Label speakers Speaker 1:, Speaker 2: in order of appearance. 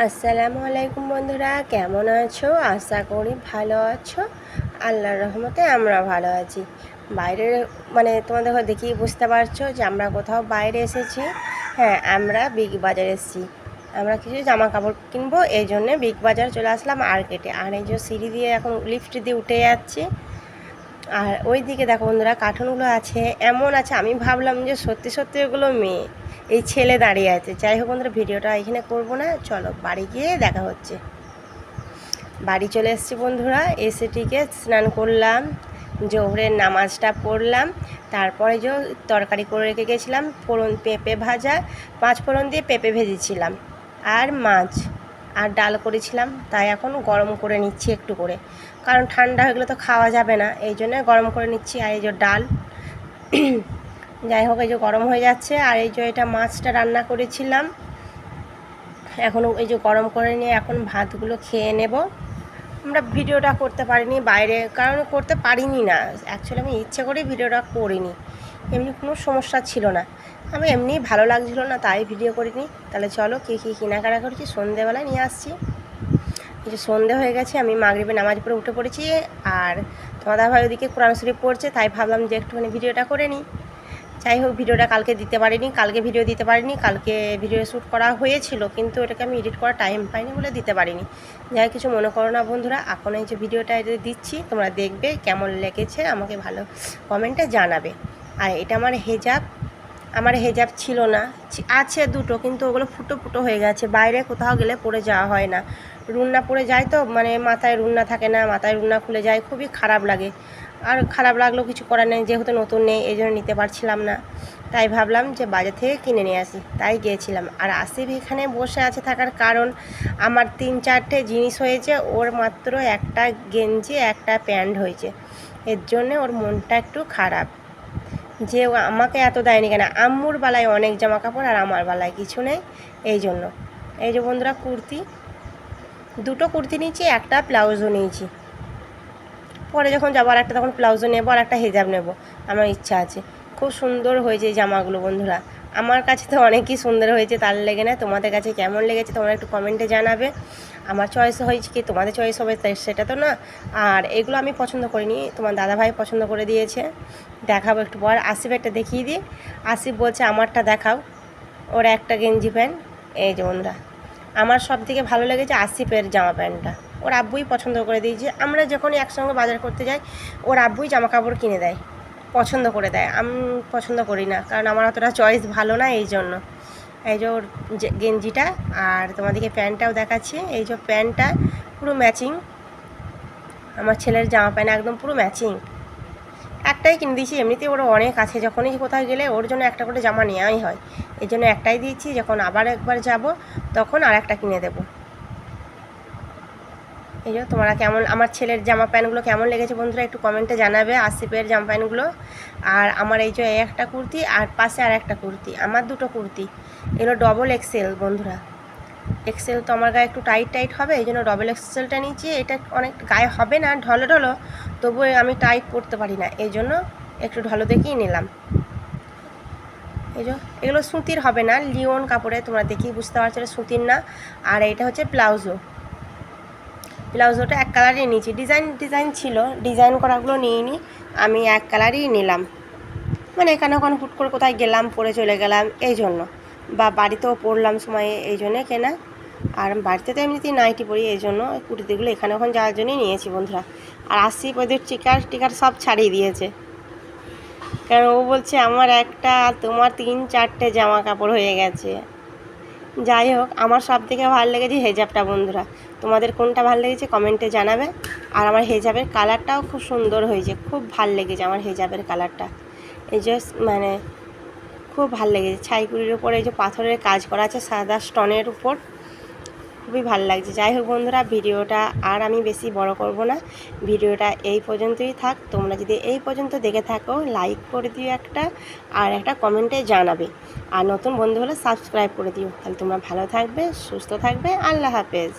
Speaker 1: আসসালামু আলাইকুম বন্ধুরা, কেমন আছো? আশা করি ভালো আছো। আল্লাহর রহমতে আমরা ভালো আছি। বাইরে তোমাদের দেখেই বুঝতে পারছো যে আমরা কোথাও বাইরে এসেছি। হ্যাঁ, আমরা বিগ বাজার এসেছি। আমরা কিছু জামা কাপড় কিনবো, এই জন্যে বিগ বাজার চলে আসলাম মার্কেটে। আর এই যে সিঁড়ি দিয়ে এখন লিফট দিয়ে উঠে যাচ্ছি। আর ওই দিকে দেখো বন্ধুরা, কার্টুনগুলো আছে, এমন আছে আমি ভাবলাম যে সত্যি সত্যি ওগুলো মেয়ে, এই ছেলে দাঁড়িয়ে আছে। যাই হোক বন্ধুরা, ভিডিওটা এখানে করবো না, চলো বাড়ি গিয়ে দেখা হচ্ছে। বাড়ি চলে এসেছি বন্ধুরা, এসেটিকে স্নান করলাম, জোহরের নামাজটা পড়লাম, তারপরে যে তরকারি করে রেখে গেছিলাম পেঁপে ভাজা, 5 ফোড়ন দিয়ে পেঁপে ভেজেছিলাম, আর মাছ আর ডাল করেছিলাম। তাই এখন গরম করে নিচ্ছি একটু করে, কারণ ঠান্ডা হয়ে গেলে তো খাওয়া যাবে না, এই জন্য গরম করে নিচ্ছি। আর এই যে ডাল, যাই হোক, এই যে গরম হয়ে যাচ্ছে। আর এই যে এটা মাছটা রান্না করেছিলাম, এখন এই যে গরম করে নিয়ে এখন ভাতগুলো খেয়ে নেব। আমরা ভিডিওটা করতে পারিনি বাইরে, কারণ করতে পারিনি না, অ্যাকচুয়ালি আমি ইচ্ছে করেই ভিডিওটা করিনি, এমনি কোনো সমস্যা ছিল না, আমি এমনিই ভালো লাগছিলো না তাই ভিডিও করিনি। তাহলে চলো কী কী কেনাকাটা করেছি সন্ধেবেলায় নিয়ে আসছি। কিছু সন্ধে হয়ে গেছে, আমি মাগরিবে নামাজ পড়ে উঠে পড়েছি। আর তোমার দাদা ভাই ওদিকে কোরআন শরীফ পড়ছে, তাই ভাবলাম যে একটুখানি ভিডিওটা করে নিই। যাই হোক, ভিডিওটা কালকে দিতে পারিনি, কালকে ভিডিও দিতে পারিনি, কালকে ভিডিও শ্যুট করা হয়েছিল, কিন্তু এটাকে আমি এডিট করার টাইম পাইনি বলে দিতে পারিনি। যাই কিছু মনে করো না বন্ধুরা, এখন এই যে ভিডিওটা দিচ্ছি, তোমরা দেখবে, কেমন লেগেছে আমাকে ভালো কমেন্টে জানাবে। আর এটা আমার হেজাব ছিল না, আছে দুটো, কিন্তু ওগুলো ফুটো ফুটো হয়ে গেছে, বাইরে কোথাও গেলে পরে যাওয়া হয় না, রুন্না পরে যায় তো, মাথায় রুন্না থাকে না, মাথায় রুন্না খুলে যায়, খুবই খারাপ লাগে। আর খারাপ লাগলেও কিছু করার নেই, যেহেতু নতুন নেই এই জন্য নিতে পারছিলাম না, তাই ভাবলাম যে বাজার থেকে কিনে নিয়ে আসি, তাই গিয়েছিলাম। আর আসিফ এখানে বসে আছে থাকার কারণ, আমার 3-4টে জিনিস হয়েছে, ওর মাত্র একটা গেঞ্জি একটা প্যান্ট হয়েছে, এর জন্যে ওর মনটা একটু খারাপ, যে আমাকে এত দেয়নি কেন। আম্মুর বেলায় অনেক জামা কাপড়, আর আমার বেলায় কিছু নেই, এই জন্য। এই যে বন্ধুরা, দুটো কুর্তি নিয়েছি, একটা ব্লাউজও নিয়েছি, পরে যখন যাবো আর একটা তখন ব্লাউজও নেবো, আর একটা হেজাব নেবো, আমার ইচ্ছা আছে। খুব সুন্দর হয়েছে এই জামাগুলো বন্ধুরা, আমার কাছে তো অনেকই সুন্দর হয়েছে, তার লেগে না, তোমাদের কাছে কেমন লেগেছে তোমরা একটু কমেন্টে জানাবে। আমার চয়েস হয়েছে কি তোমাদের চয়েস হবে সেটা তো না। আর এগুলো আমি পছন্দ করিনি, তোমার দাদাভাই পছন্দ করে দিয়েছে। দেখাবো একটু পর, আসিফেরটা দেখিয়ে দিই। আসিফ বলছে আমারটা দেখাও, ওর একটা গেঞ্জি প্যান্ট। এই যে বন্ধুরা, আমার সব থেকে ভালো লেগেছে আসিফের জামা প্যান্টটা, ওর আব্বুই পছন্দ করে দিয়েছে। আমরা যখনই একসঙ্গে বাজার করতে যাই, ওর আব্বুই জামা কাপড় কিনে দেয়, পছন্দ করে দেয়, আমি পছন্দ করি না, কারণ আমার অতটা চয়েস ভালো না, এই জন্য। এই যে ওর গেঞ্জিটা, আর তোমাদেরকে প্যান্টটাও দেখাচ্ছি। এই যে প্যান্টটা পুরো ম্যাচিং, আমার ছেলের জামা প্যান্ট একদম পুরো ম্যাচিং। একটাই কিনে দিয়েছি, এমনিতেই ওর অনেক আছে, যখনই কোথাও গেলে ওর জন্য একটা করে জামা নেওয়াই হয়, এই জন্য একটাই দিয়েছি, যখন আবার একবার যাব তখন আর একটা কিনে দেবো। এই যে তোমরা আমার ছেলের জামা প্যান্টগুলো কেমন লেগেছে বন্ধুরা একটু কমেন্টে জানাবে, আসিফের জামা প্যান্টগুলো। আর আমার এই যে একটা কুর্তি, আর পাশে আর একটা কুর্তি, আমার দুটো কুর্তি, এগুলো ডবল এক্সেল বন্ধুরা। এক্সেল তো আমার গায়ে একটু টাইট হবে, এই জন্য ডবল এক্সেলটা নিয়েছি, এটা অনেক গায়ে হবে না, ঢলো ঢলো, তবুও আমি টাইট পরতে পারি না, এই জন্য একটু ঢলো দেখেই নিলাম। এই যে এগুলো সুতির হবে না, লিওন কাপড়ে, তোমরা দেখেই বুঝতে পারছো এটা সুতির না। আর এইটা হচ্ছে ব্লাউজোটা এক কালারই নিয়েছি, ডিজাইন ছিল, ডিজাইন করাগুলো নিইনি, আমি এক কালারই নিলাম, এখানে ওখানে হুট করে কোথায় গেলাম পরে চলে গেলাম, এই জন্য, বা বাড়িতেও পরলাম সময়ে, এই জন্যে কেনা। আর বাড়িতে তো এমনিতেই নাইটি পরি, এই জন্য কুর্তিগুলো এখানে ওখানে যাওয়ার জন্যই নিয়েছি বন্ধুরা। আর আসিফ ওদের টিকার সব ছাড়িয়ে দিয়েছে, কারণ ও বলছে আমার একটা, তোমার 3-4টে জামা কাপড় হয়ে গেছে। যাই হোক, আমার সব থেকে ভালো লেগেছে হেজাবটা বন্ধুরা, তোমাদের কোনটা ভালো লেগেছে কমেন্টে জানাবে। আর আমার হেজাবের কালারটাও খুব সুন্দর হয়েছে, খুব ভাল লেগেছে আমার হেজাবের কালারটা, এই যে খুব ভাল লেগেছে। ছাইকুড়ির উপর এই যে পাথরের কাজ করা আছে সাদা স্টোনের উপর, খুবই ভালো লাগছে। যাই হোক বন্ধুরা, ভিডিওটা আর আমি বেশি বড় করব না, ভিডিওটা এই পর্যন্তই থাক। তোমরা যদি এই পর্যন্ত দেখে থাকো লাইক করে দিও একটা, আর একটা কমেন্টে জানাবে, আর নতুন বন্ধু হলে সাবস্ক্রাইব করে দিও। তাহলে তোমরা ভালো থাকবে, সুস্থ থাকবে, আল্লাহ হাফেজ।